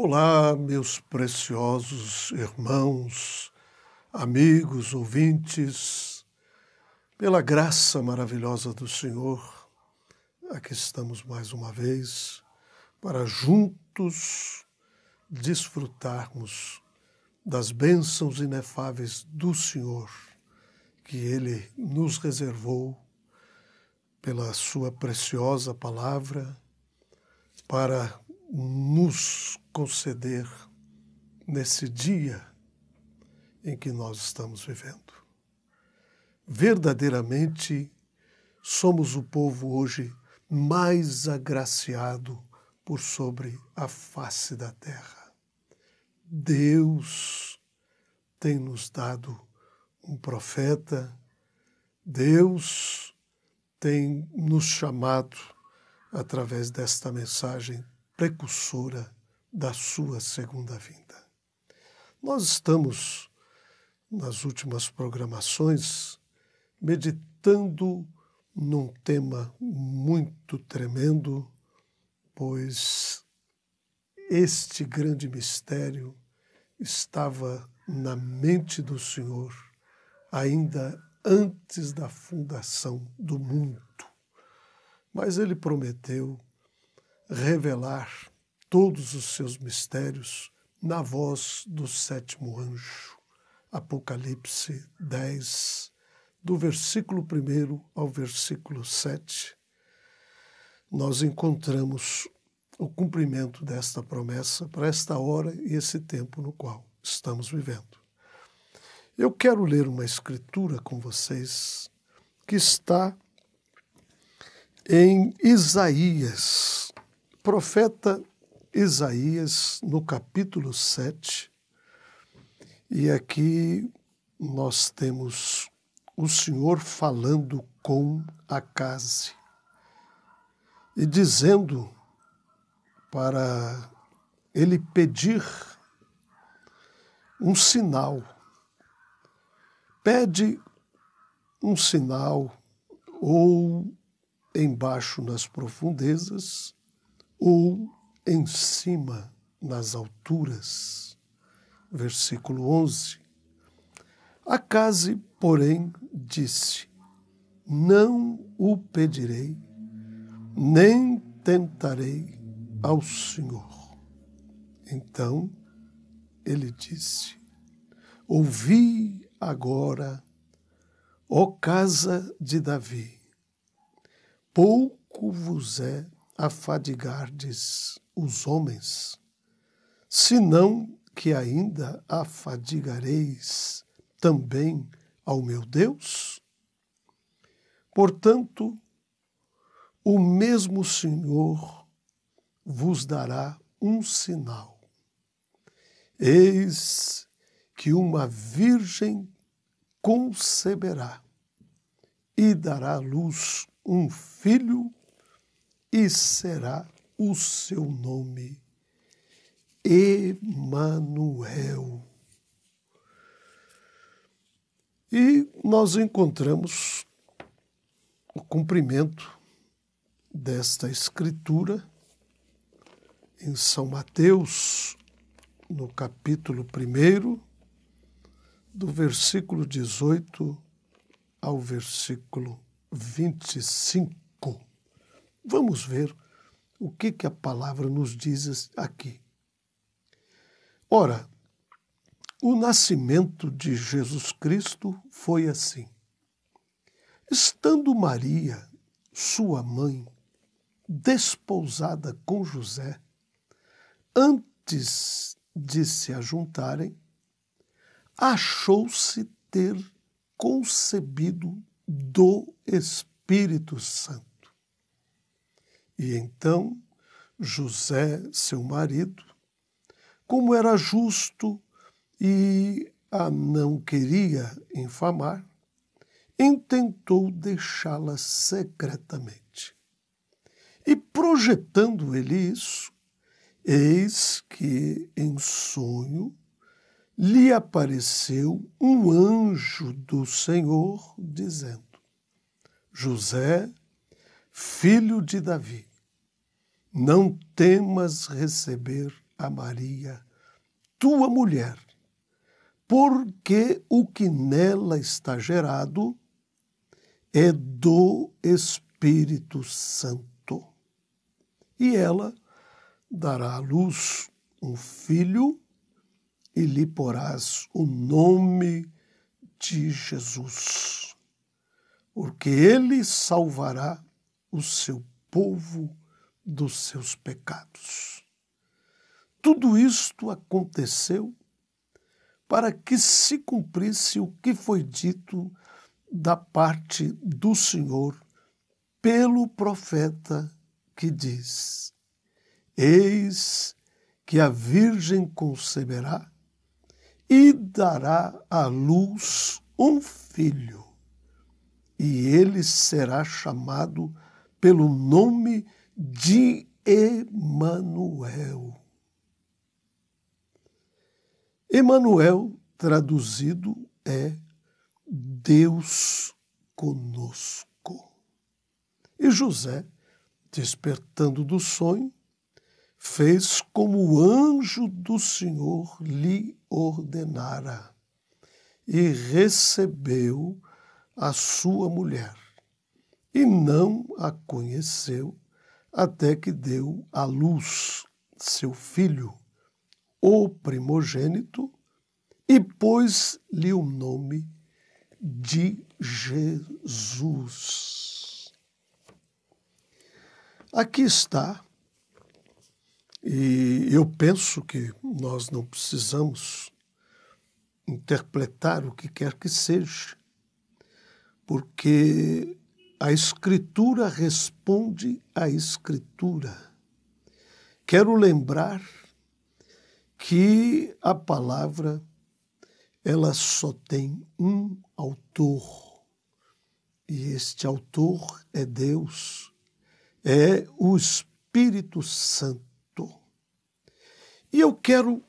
Olá, meus preciosos irmãos, amigos, ouvintes, pela graça maravilhosa do Senhor, aqui estamos mais uma vez para juntos desfrutarmos das bênçãos inefáveis do Senhor, que Ele nos reservou pela sua preciosa palavra para nos conceder nesse dia em que nós estamos vivendo. Verdadeiramente somos o povo hoje mais agraciado por sobre a face da terra. Deus tem nos dado um profeta, Deus tem nos chamado através desta mensagem precursora da sua segunda vinda. Nós estamos, nas últimas programações, meditando num tema muito tremendo, pois este grande mistério estava na mente do Senhor ainda antes da fundação do mundo. Mas Ele prometeu revelar todos os seus mistérios na voz do sétimo anjo. Apocalipse 10, do versículo 1 ao versículo 7, nós encontramos o cumprimento desta promessa para esta hora e esse tempo no qual estamos vivendo. Eu quero ler uma escritura com vocês que está em Isaías, profeta Isaías, no capítulo 7, e aqui nós temos o Senhor falando com Acaze e dizendo para ele pedir um sinal. Pede um sinal ou embaixo nas profundezas ou em cima nas alturas. Versículo 11. Acaze, porém, disse: não o pedirei, nem tentarei ao Senhor. Então ele disse: ouvi agora, ó casa de Davi, pouco vos é afadigardes os homens, senão que ainda afadigareis também ao meu Deus? Portanto, o mesmo Senhor vos dará um sinal. Eis que uma virgem conceberá e dará à luz um filho, e será o seu nome Emanuel. E nós encontramos o cumprimento desta escritura em São Mateus, no capítulo 1, do versículo 18 ao versículo 25. Vamos ver o que a palavra nos diz aqui. Ora, o nascimento de Jesus Cristo foi assim. Estando Maria, sua mãe, desposada com José, antes de se ajuntarem, achou-se ter concebido do Espírito Santo. E então José, seu marido, como era justo e a não queria infamar, intentou deixá-la secretamente. E projetando ele isso, eis que em sonho lhe apareceu um anjo do Senhor, dizendo: José, filho de Davi, não temas receber a Maria, tua mulher, porque o que nela está gerado é do Espírito Santo. E ela dará à luz um filho e lhe porás o nome de Jesus, porque ele salvará o seu povo dos seus pecados. Tudo isto aconteceu para que se cumprisse o que foi dito da parte do Senhor pelo profeta que diz: Eis que a Virgem conceberá e dará à luz um filho, e ele será chamado pelo nome de Emanuel. Emanuel, traduzido, é Deus conosco. E José, despertando do sonho, fez como o anjo do Senhor lhe ordenara e recebeu a sua mulher e não a conheceu até que deu à luz seu filho, o primogênito, e pôs-lhe o nome de Jesus. Aqui está, e eu penso que nós não precisamos interpretar o que quer que seja, porque a Escritura responde à Escritura. Quero lembrar que a palavra, ela só tem um autor, e este autor é Deus, é o Espírito Santo. E eu quero,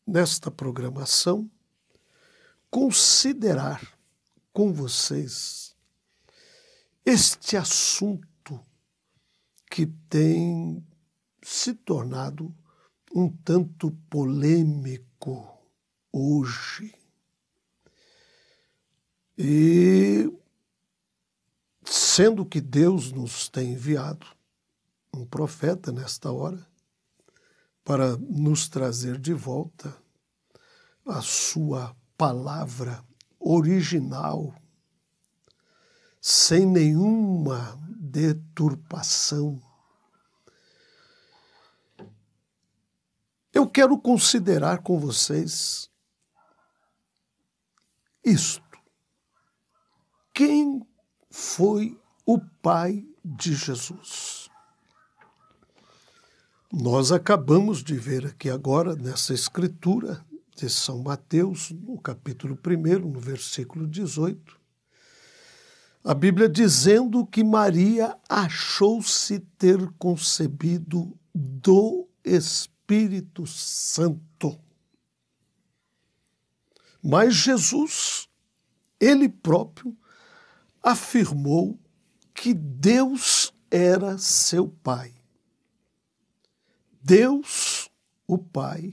nesta programação, considerar com vocês este assunto que tem se tornado um tanto polêmico hoje. E sendo que Deus nos tem enviado um profeta nesta hora para nos trazer de volta a sua palavra original, sem nenhuma deturpação, eu quero considerar com vocês isto. Quem foi o pai de Jesus? Nós acabamos de ver aqui agora, nessa escritura de São Mateus, no capítulo 1, no versículo 18, a Bíblia dizendo que Maria achou-se ter concebido do Espírito Santo. Mas Jesus, ele próprio, afirmou que Deus era seu Pai. Deus, o Pai,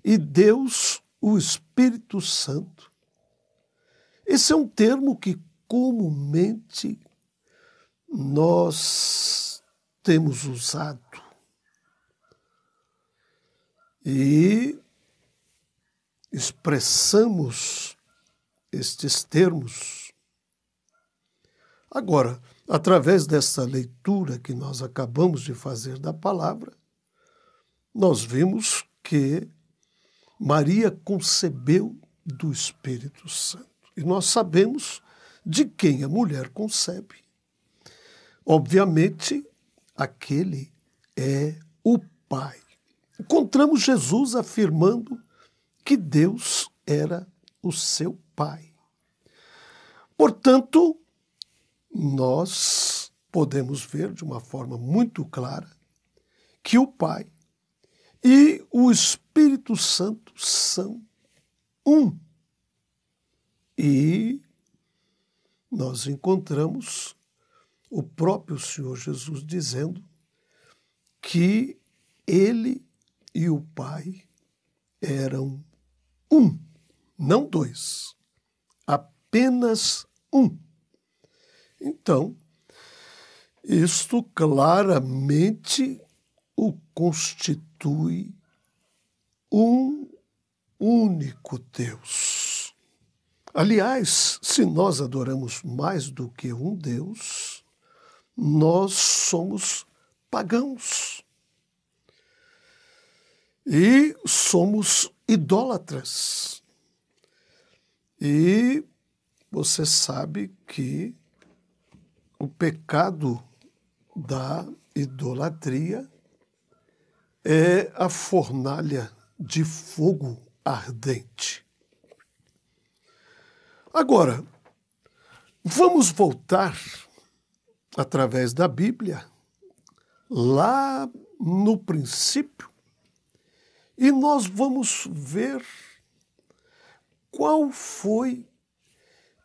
e Deus, o Espírito Santo. Esse é um termo que comumente nós temos usado. E expressamos estes termos. Agora, através dessa leitura que nós acabamos de fazer da palavra, nós vimos que Maria concebeu do Espírito Santo. E nós sabemos de quem a mulher concebe. Obviamente, aquele é o Pai. Encontramos Jesus afirmando que Deus era o seu Pai. Portanto, nós podemos ver de uma forma muito clara que o Pai e o Espírito Santo são um. E nós encontramos o próprio Senhor Jesus dizendo que ele e o Pai eram um, não dois, apenas um. Então, isto claramente o constitui um único Deus. Aliás, se nós adoramos mais do que um Deus, nós somos pagãos e somos idólatras. E você sabe que o pecado da idolatria é a fornalha de fogo ardente. Agora, vamos voltar, através da Bíblia, lá no princípio, e nós vamos ver qual foi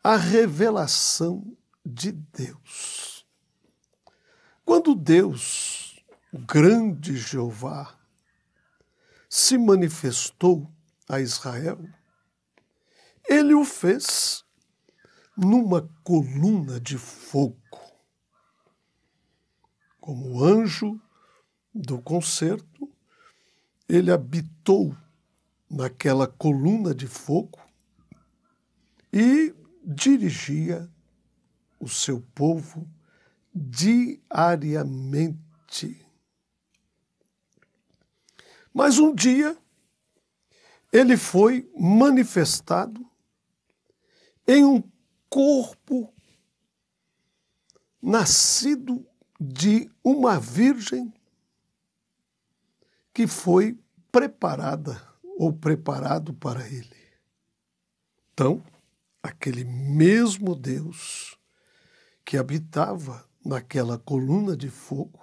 a revelação de Deus. Quando Deus, o grande Jeová, se manifestou a Israel, ele o fez numa coluna de fogo, como anjo do concerto. Ele habitou naquela coluna de fogo e dirigia o seu povo diariamente. Mas um dia ele foi manifestado em um corpo nascido de uma virgem que foi preparada ou preparado para ele. Então, aquele mesmo Deus que habitava naquela coluna de fogo,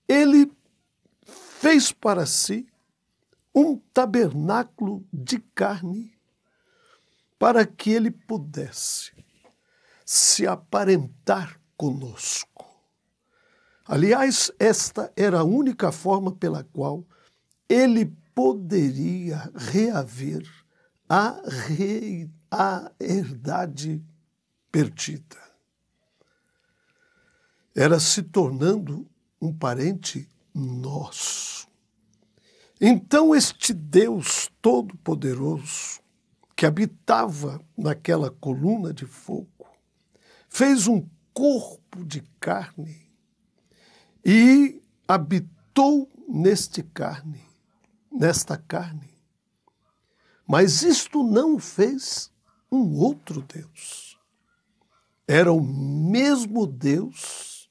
ele fez para si um tabernáculo de carne para que ele pudesse se aparentar conosco. Aliás, esta era a única forma pela qual ele poderia reaver a herdade perdida. Era se tornando um parente nosso. Então este Deus Todo-Poderoso, que habitava naquela coluna de fogo, fez um corpo de carne e habitou nesta carne. Mas isto não fez um outro Deus. Era o mesmo Deus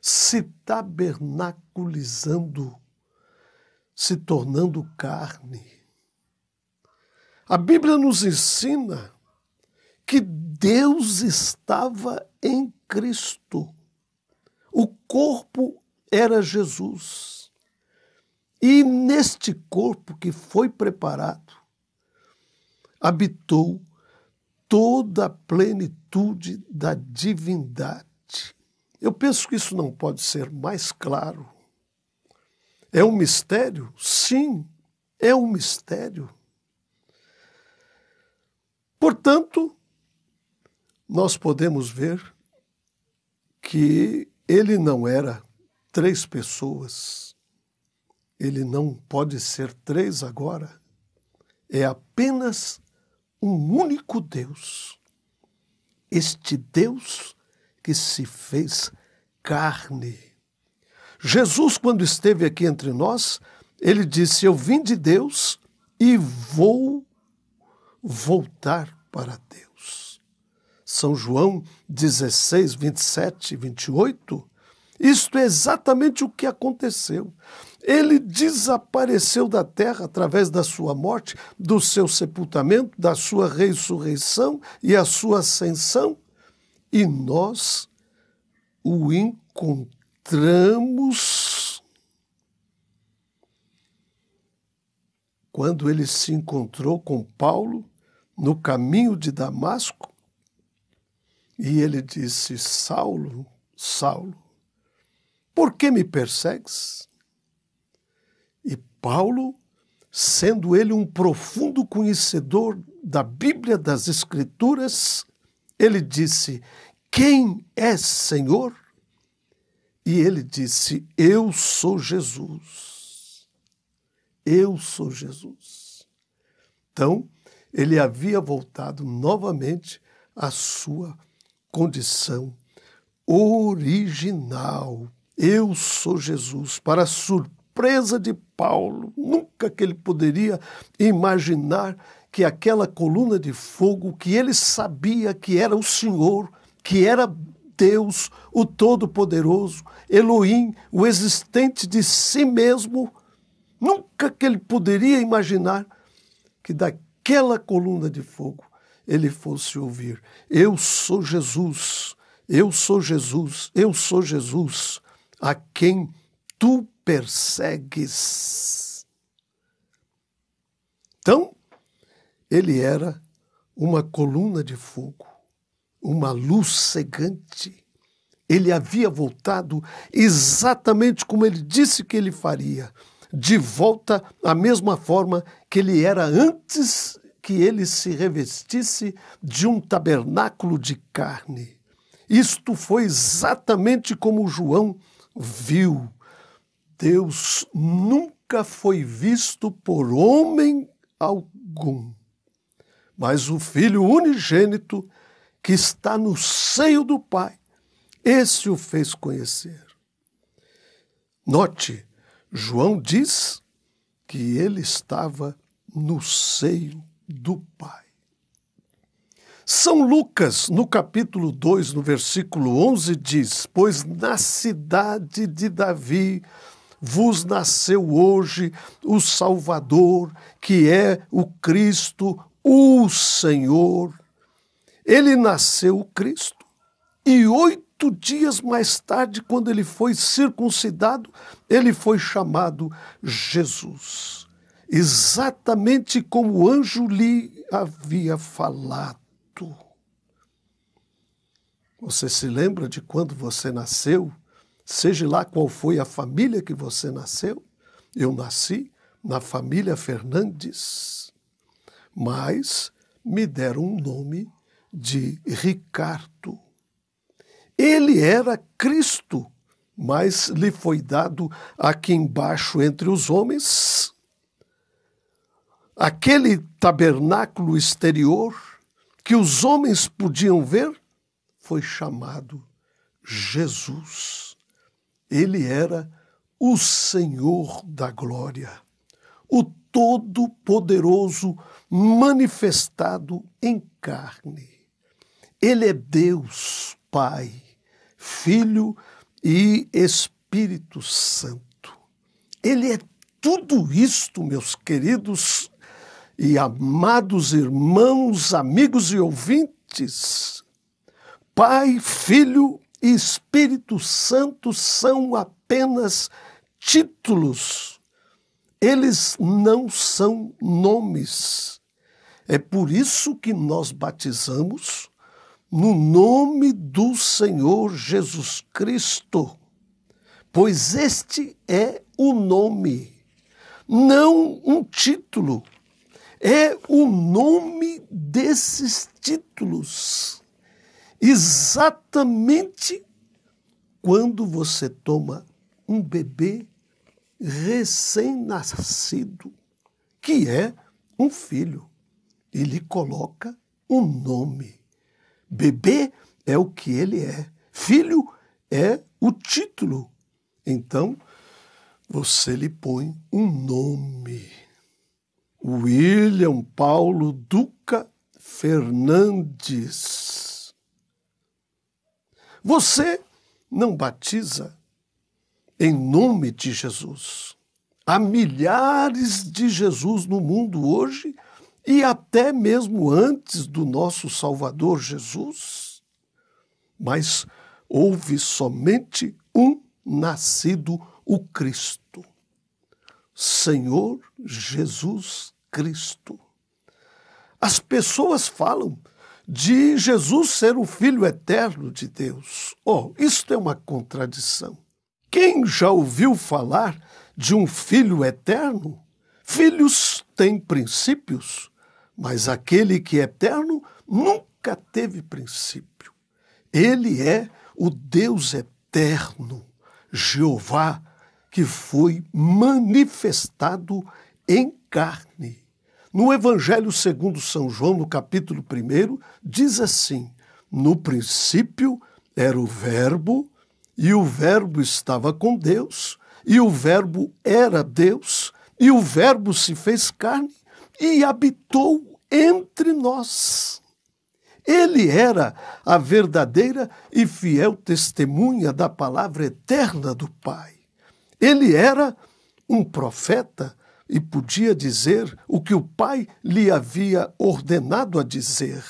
se tabernaculizando, se tornando carne. A Bíblia nos ensina que Deus estava em Cristo. O corpo era Jesus. E neste corpo que foi preparado, habitou toda a plenitude da divindade. Eu penso que isso não pode ser mais claro. É um mistério? Sim, é um mistério. Portanto, nós podemos ver que ele não era 3 pessoas. Ele não pode ser 3 agora. É apenas um único Deus. Este Deus que se fez carne. Jesus, quando esteve aqui entre nós, ele disse: eu vim de Deus e vou voltar para Deus. São João 16, 27 e 28. Isto é exatamente o que aconteceu. Ele desapareceu da terra através da sua morte, do seu sepultamento, da sua ressurreição e a sua ascensão, e nós o encontramos quando ele se encontrou com Paulo no caminho de Damasco, e ele disse: Saulo, Saulo, por que me persegues? E Paulo, sendo ele um profundo conhecedor da Bíblia, das Escrituras, ele disse: quem é Senhor? E ele disse: eu sou Jesus. Eu sou Jesus. Então, ele havia voltado novamente à sua condição original. Eu sou Jesus. Para a surpresa de Paulo, nunca que ele poderia imaginar que aquela coluna de fogo, que ele sabia que era o Senhor, que era Deus, o Todo-Poderoso, Elohim, o existente de si mesmo, nunca que ele poderia imaginar que daquela coluna de fogo ele fosse ouvir: eu sou Jesus, eu sou Jesus, eu sou Jesus, a quem tu persegues. Então, ele era uma coluna de fogo, uma luz cegante. Ele havia voltado exatamente como ele disse que ele faria, de volta à mesma forma que ele era antes que ele se revestisse de um tabernáculo de carne. Isto foi exatamente como João viu. Deus nunca foi visto por homem algum, mas o Filho unigênito que está no seio do Pai, esse o fez conhecer. Note, João diz que ele estava no seio do Pai. São Lucas, no capítulo 2, no versículo 11, diz: pois na cidade de Davi vos nasceu hoje o Salvador, que é o Cristo, o Senhor. Ele nasceu o Cristo, e 8 dias mais tarde, quando ele foi circuncidado, ele foi chamado Jesus. Exatamente como o anjo lhe havia falado. Você se lembra de quando você nasceu? Seja lá qual foi a família que você nasceu? Eu nasci na família Fernandes, mas me deram um nome de Ricardo. Ele era Cristo, mas lhe foi dado aqui embaixo entre os homens aquele tabernáculo exterior que os homens podiam ver, foi chamado Jesus. Ele era o Senhor da glória, o Todo-Poderoso manifestado em carne. Ele é Deus, Pai, Filho e Espírito Santo. Ele é tudo isto, meus queridos e amados irmãos, amigos e ouvintes. Pai, Filho e Espírito Santo são apenas títulos. Eles não são nomes. É por isso que nós batizamos no nome do Senhor Jesus Cristo, pois este é o nome, não um título. É o nome desses títulos. Exatamente quando você toma um bebê recém-nascido, que é um filho, e lhe coloca um nome. Bebê é o que ele é. Filho é o título. Então, você lhe põe um nome. William Paulo Duca Fernandes. Você não batiza em nome de Jesus. Há milhares de Jesus no mundo hoje e até mesmo antes do nosso Salvador Jesus. Mas houve somente um nascido, o Cristo. Senhor Jesus Cristo. As pessoas falam de Jesus ser o Filho eterno de Deus. Oh, isto é uma contradição. Quem já ouviu falar de um filho eterno? Filhos têm princípios, mas aquele que é eterno nunca teve princípio. Ele é o Deus eterno, Jeová, que foi manifestado em carne. No Evangelho segundo São João, no capítulo 1, diz assim: no princípio era o Verbo, e o Verbo estava com Deus, e o Verbo era Deus, e o Verbo se fez carne e habitou entre nós. Ele era a verdadeira e fiel testemunha da palavra eterna do Pai. Ele era um profeta e podia dizer o que o Pai lhe havia ordenado a dizer.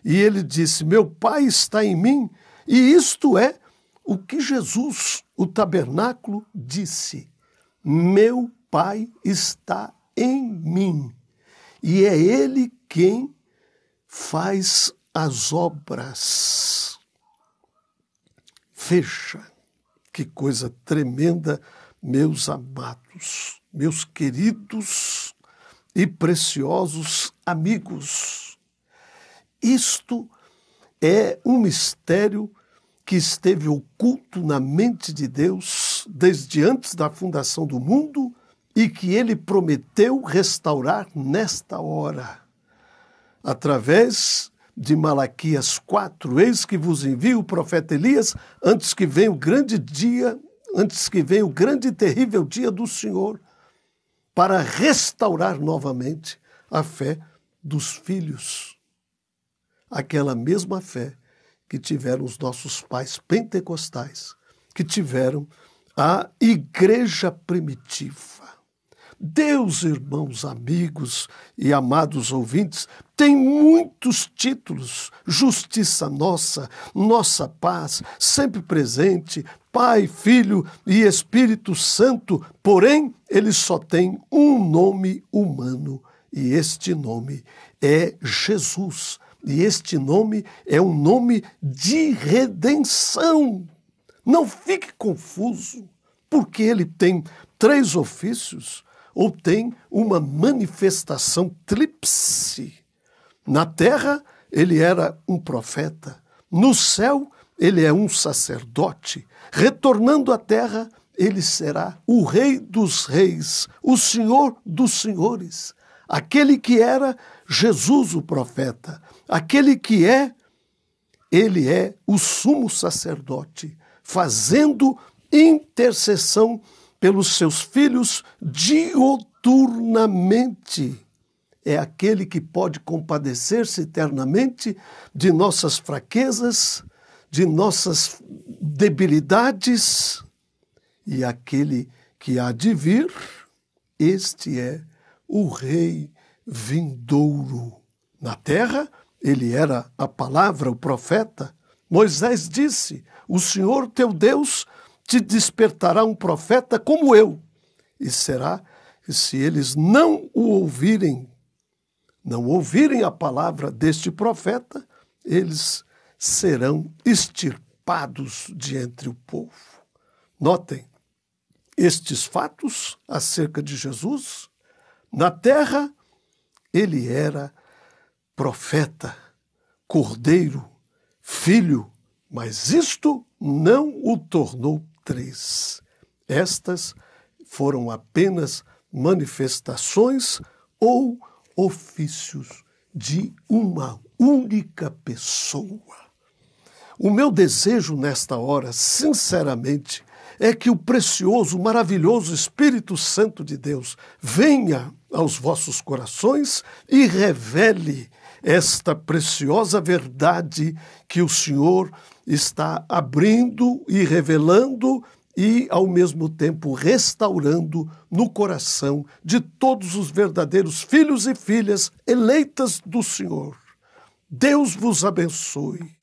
E ele disse: meu Pai está em mim, e isto é o que Jesus, o tabernáculo, disse: meu Pai está em mim, e é Ele quem faz as obras. Veja que coisa tremenda, meus amados, meus queridos e preciosos amigos. Isto é um mistério que esteve oculto na mente de Deus desde antes da fundação do mundo e que Ele prometeu restaurar nesta hora. Através de Malaquias 4, eis que vos envio o profeta Elias, antes que venha o grande e terrível dia do Senhor, para restaurar novamente a fé dos filhos. Aquela mesma fé que tiveram os nossos pais pentecostais, que tiveram a igreja primitiva. Deus, irmãos, amigos e amados ouvintes, tem muitos títulos: justiça nossa, nossa paz, sempre presente, Pai, Filho e Espírito Santo, porém, ele só tem um nome humano, e este nome é Jesus. E este nome é um nome de redenção. Não fique confuso, porque ele tem 3 ofícios, ou tem uma manifestação tríplice. Na terra, ele era um profeta. No céu, ele é um sacerdote. Retornando à terra, ele será o Rei dos Reis, o Senhor dos Senhores. Aquele que era Jesus, o profeta. Aquele que é, ele é o sumo sacerdote, fazendo intercessão pelos seus filhos diuturnamente. É aquele que pode compadecer-se eternamente de nossas fraquezas, de nossas debilidades, e aquele que há de vir, este é o Rei vindouro. Na terra, ele era a palavra, o profeta. Moisés disse: o Senhor teu Deus te despertará um profeta como eu. E será que, se eles não ouvirem a palavra deste profeta, eles serão extirpados de entre o povo. Notem estes fatos acerca de Jesus. Na terra, ele era profeta, cordeiro, filho, mas isto não o tornou 3. Estas foram apenas manifestações ou ofícios de uma única pessoa. O meu desejo nesta hora, sinceramente, é que o precioso, maravilhoso Espírito Santo de Deus venha aos vossos corações e revele esta preciosa verdade que o Senhor está abrindo e revelando e, ao mesmo tempo, restaurando no coração de todos os verdadeiros filhos e filhas eleitas do Senhor. Deus vos abençoe.